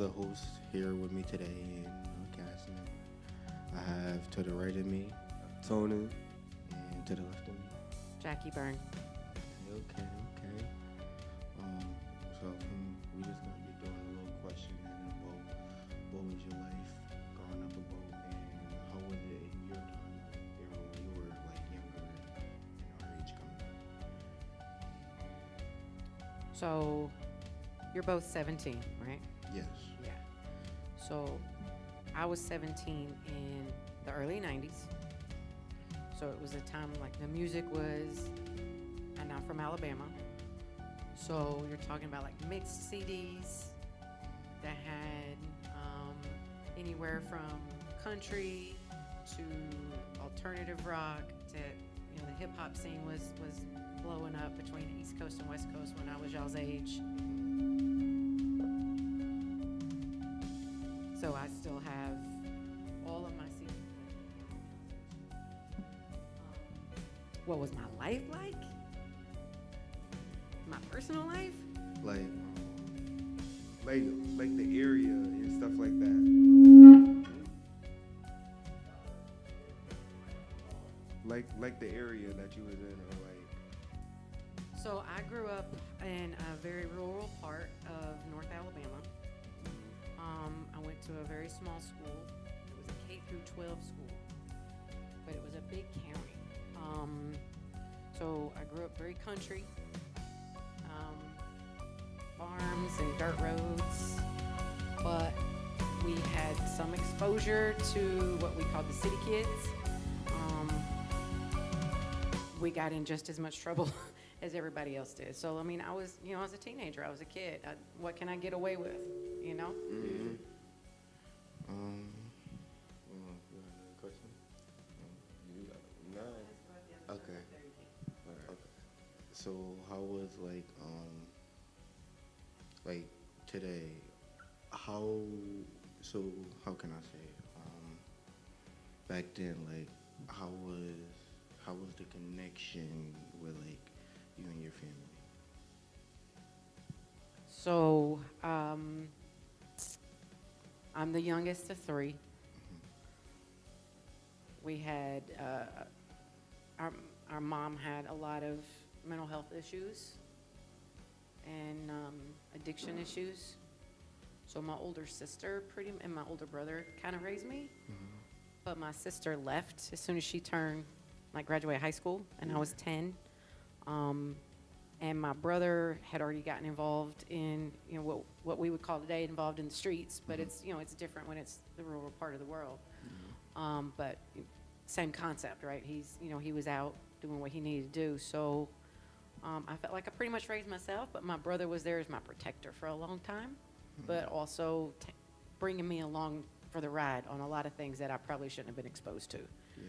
the host here with me today in casting. I have to the right of me, Tony, and to the left of me. Jackie Byrne. Okay, okay. We just gonna be doing a little question about what was your life growing up about, and how was it in your time, when you were like younger and our age coming So you're both 17, right? up? Yes. Yeah. So I was 17 in the early 90s. So it was a time like the music was, and I'm from Alabama. So you're talking about like mixed CDs that had anywhere from country to alternative rock to, the hip hop scene was blowing up between the East Coast and West Coast when I was y'all's age. So I still have all of my CDs. What was my life like? My personal life? Like, like the area and stuff like that. Like the area that you was in, or like. So I grew up in a very rural part of North Alabama. I went to a very small school. It was a K through 12 school, but it was a big county. So I grew up very country, farms and dirt roads, but we had some exposure to what we called the city kids. We got in just as much trouble as everybody else did. So, I mean, I was a teenager. I was a kid. What can I get away with, Mm-hmm. You got another question? You got none. Okay. Okay. So, how was like today? How can I say? Back then, like, how was the connection with like you and your family? So, I'm the youngest of three. We had, our mom had a lot of mental health issues and addiction issues. So my older sister and my older brother kind of raised me. But my sister left as soon as she turned, graduated high school, and I was 10. And my brother had already gotten involved in, what we would call today involved in the streets, but it's different when it's the rural part of the world. But same concept, right? He was out doing what he needed to do. So I felt like I pretty much raised myself, but my brother was there as my protector for a long time, but also bringing me along for the ride on a lot of things that I probably shouldn't have been exposed to. Yeah.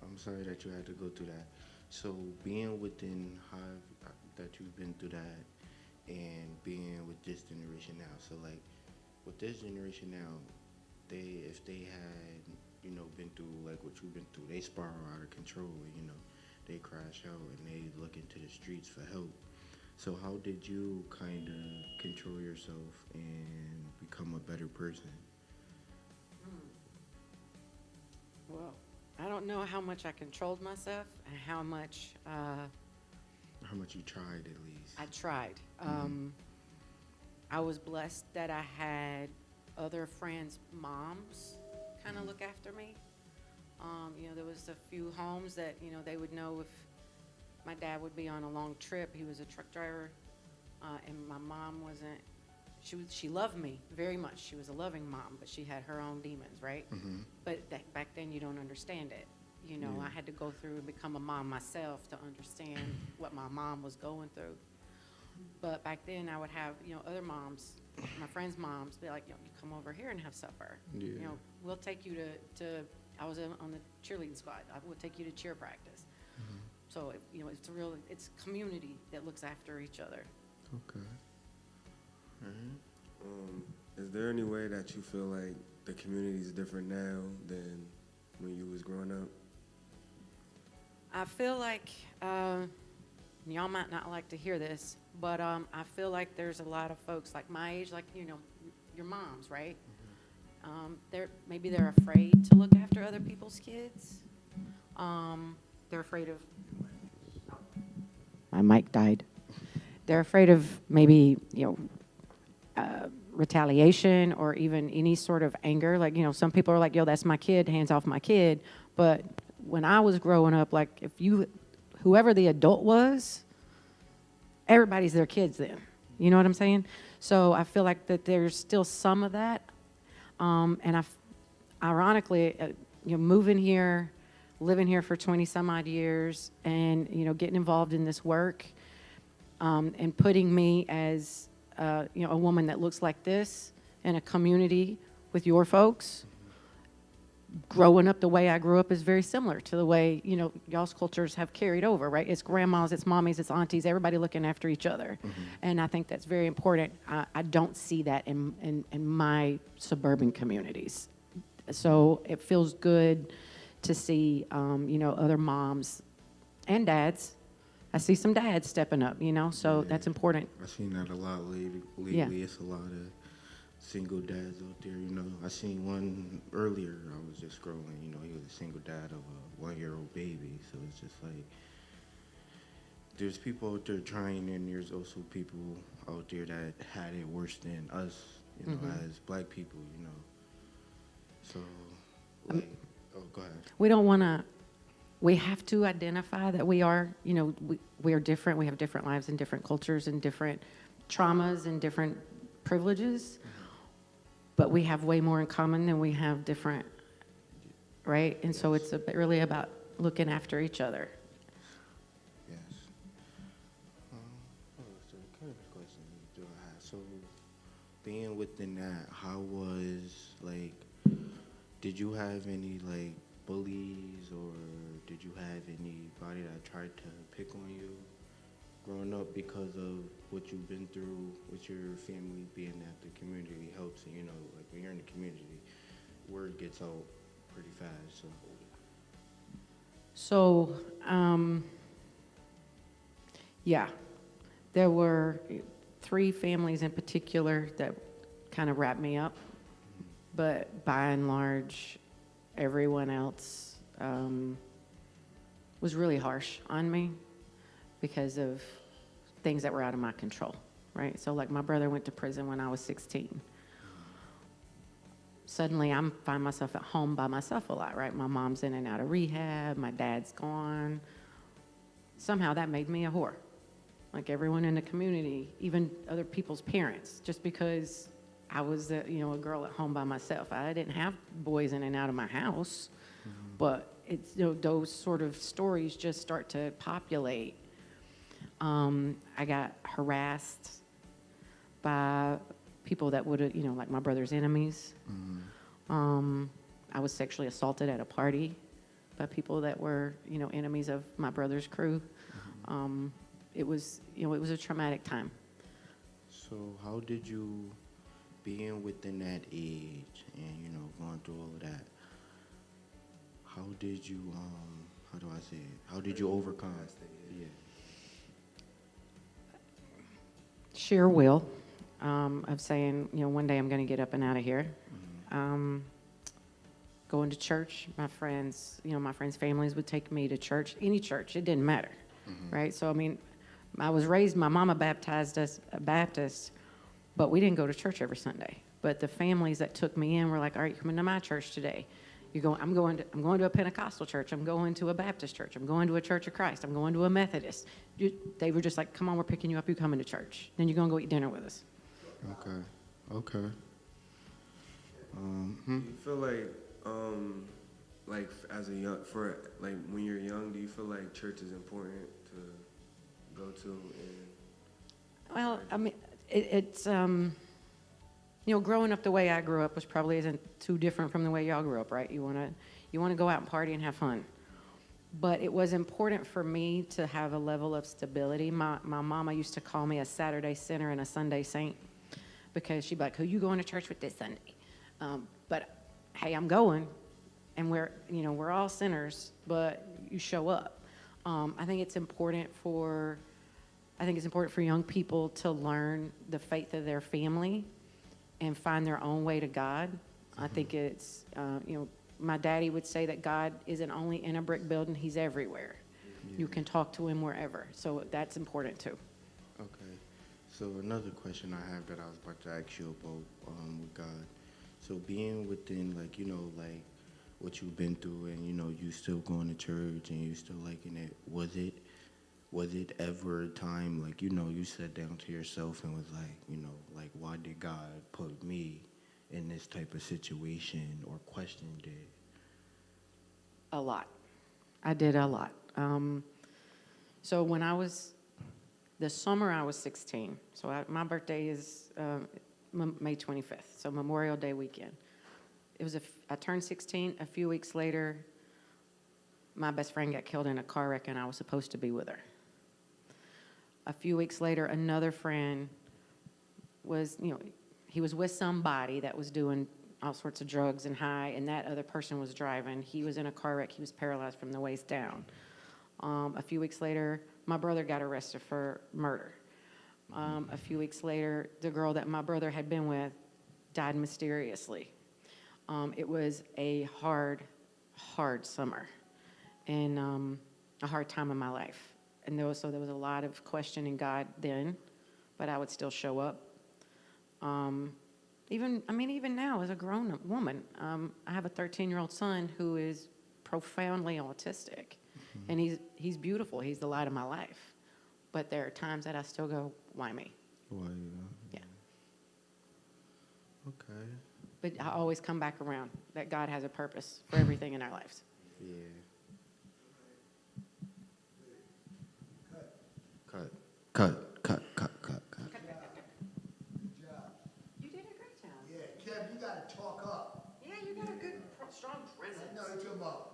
I'm sorry that you had to go through that. So being within that you've been through that, and being with this generation now. So like with this generation now, if they had been through like what you've been through, they spiral out of control. They crash out and they look into the streets for help. So how did you kind of control yourself and become a better person? Well, I don't know how much I controlled myself and how much You tried at least. I tried. I was blessed that I had other friends' moms kind of look after me. There was a few homes that, they would know if my dad would be on a long trip. He was a truck driver, and my mom wasn't. She loved me very much. She was a loving mom, but she had her own demons, right? But back then, you don't understand it. I had to go through and become a mom myself to understand what my mom was going through. But back then, I would have, other moms, my friends' moms, be like, you come over here and have supper. Yeah. We'll take you to I was on the cheerleading squad. I would take you to cheer practice. So, it's community that looks after each other. Okay. Is there any way that you feel like the community is different now than when you was growing up? I feel like, y'all might not like to hear this, but I feel like there's a lot of folks like my age, like, your moms, right? They're afraid to look after other people's kids. They're afraid of. My mic died. They're afraid of maybe, retaliation or even any sort of anger. Like, some people are like, yo, that's my kid, hands off my kid. But when I was growing up, like, whoever the adult was, everybody's their kids then. You know what I'm saying? So I feel like that there's still some of that. And ironically, moving here, living here for 20 some odd years and, getting involved in this work, and putting me as, a woman that looks like this in a community with your folks, growing up the way I grew up is very similar to the way, y'all's cultures have carried over, right? It's grandmas, it's mommies, it's aunties, everybody looking after each other. Mm-hmm. And I think that's very important. I don't see that in my suburban communities. So it feels good to see, other moms and dads. I see some dads stepping up, so Yeah. that's important. I've seen that a lot lately. Yeah. It's a lot of single dads out there, I seen one earlier. I was just scrolling, he was a single dad of a 1-year-old baby. So it's just like, there's people out there trying, and there's also people out there that had it worse than us, Mm-hmm. as black people, So, like, go ahead. We have to identify that we are, we are different. We have different lives and different cultures and different traumas and different privileges. But we have way more in common than we have different, right? And so it's really about looking after each other. Yes. So what kind of questions do I have? So, being within that, how was, like, did you have any, like, bullies, or did you have anybody that tried to pick on you growing up because of what you've been through with your family, being that the community helps, and like when you're in the community, word gets out pretty fast, So, yeah, there were 3 families in particular that kind of wrapped me up, but by and large, everyone else was really harsh on me because of things that were out of my control, right? So like my brother went to prison when I was 16. Suddenly I find myself at home by myself a lot, right? My mom's in and out of rehab, my dad's gone. Somehow that made me a whore. Like everyone in the community, even other people's parents, just because I was a girl at home by myself. I didn't have boys in and out of my house, but it's, those sort of stories just start to populate. I got harassed by people that would have, like my brother's enemies. I was sexually assaulted at a party by people that were, enemies of my brother's crew. It was a traumatic time. So how did you, being within that age and, going through all of that, how did you, how do I say it? How did you overcome? Yeah. Sheer will of saying, one day I'm going to get up and out of here. Going to church, my friends' families would take me to church, any church, it didn't matter, right? So, I was raised, my mama baptized us a Baptist, but we didn't go to church every Sunday. But the families that took me in were like, all right, come into my church today. I'm going to a Pentecostal church. I'm going to a Baptist church. I'm going to a Church of Christ. I'm going to a Methodist. They were just like, come on, we're picking you up. You coming to church. Then you're going to go eat dinner with us. Okay. Do you feel like as a young, when you're young, do you feel like church is important to go to? Well, it's growing up the way I grew up was probably isn't too different from the way y'all grew up, right? You wanna go out and party and have fun. But it was important for me to have a level of stability. My mama used to call me a Saturday sinner and a Sunday saint because she'd be like, who you going to church with this Sunday? But hey, I'm going, and we're all sinners, but you show up. I think it's important for young people to learn the faith of their family and find their own way to God. I think it's, my daddy would say that God isn't only in a brick building, he's everywhere. You can talk to him wherever. So that's important too. Okay. So another question I have that I was about to ask you about with God. So being within like what you've been through and you still going to church and you still liking it, was it ever a time like you sat down to yourself and was like why did God put me in this type of situation or questioned it? A lot. I did a lot. So when the summer I was 16, so my birthday is May 25th, so Memorial Day weekend. I turned 16. A few weeks later, my best friend got killed in a car wreck, and I was supposed to be with her. A few weeks later, another friend was, he was with somebody that was doing all sorts of drugs and high, and that other person was driving. He was in a car wreck. He was paralyzed from the waist down. A few weeks later, my brother got arrested for murder. A few weeks later, the girl that my brother had been with died mysteriously. It was a hard summer and a hard time in my life. And there was a lot of questioning God then, but I would still show up. Even now as a grown woman, I have a 13-year-old son who is profoundly autistic. And he's beautiful. He's the light of my life. But there are times that I still go, why me? Why you? Yeah. Okay. But I always come back around that God has a purpose for everything in our lives. Yeah. Cut. You did a great job. Yeah, Kev, you gotta talk up. Yeah, you got a good, strong presence. No, it's your mouth.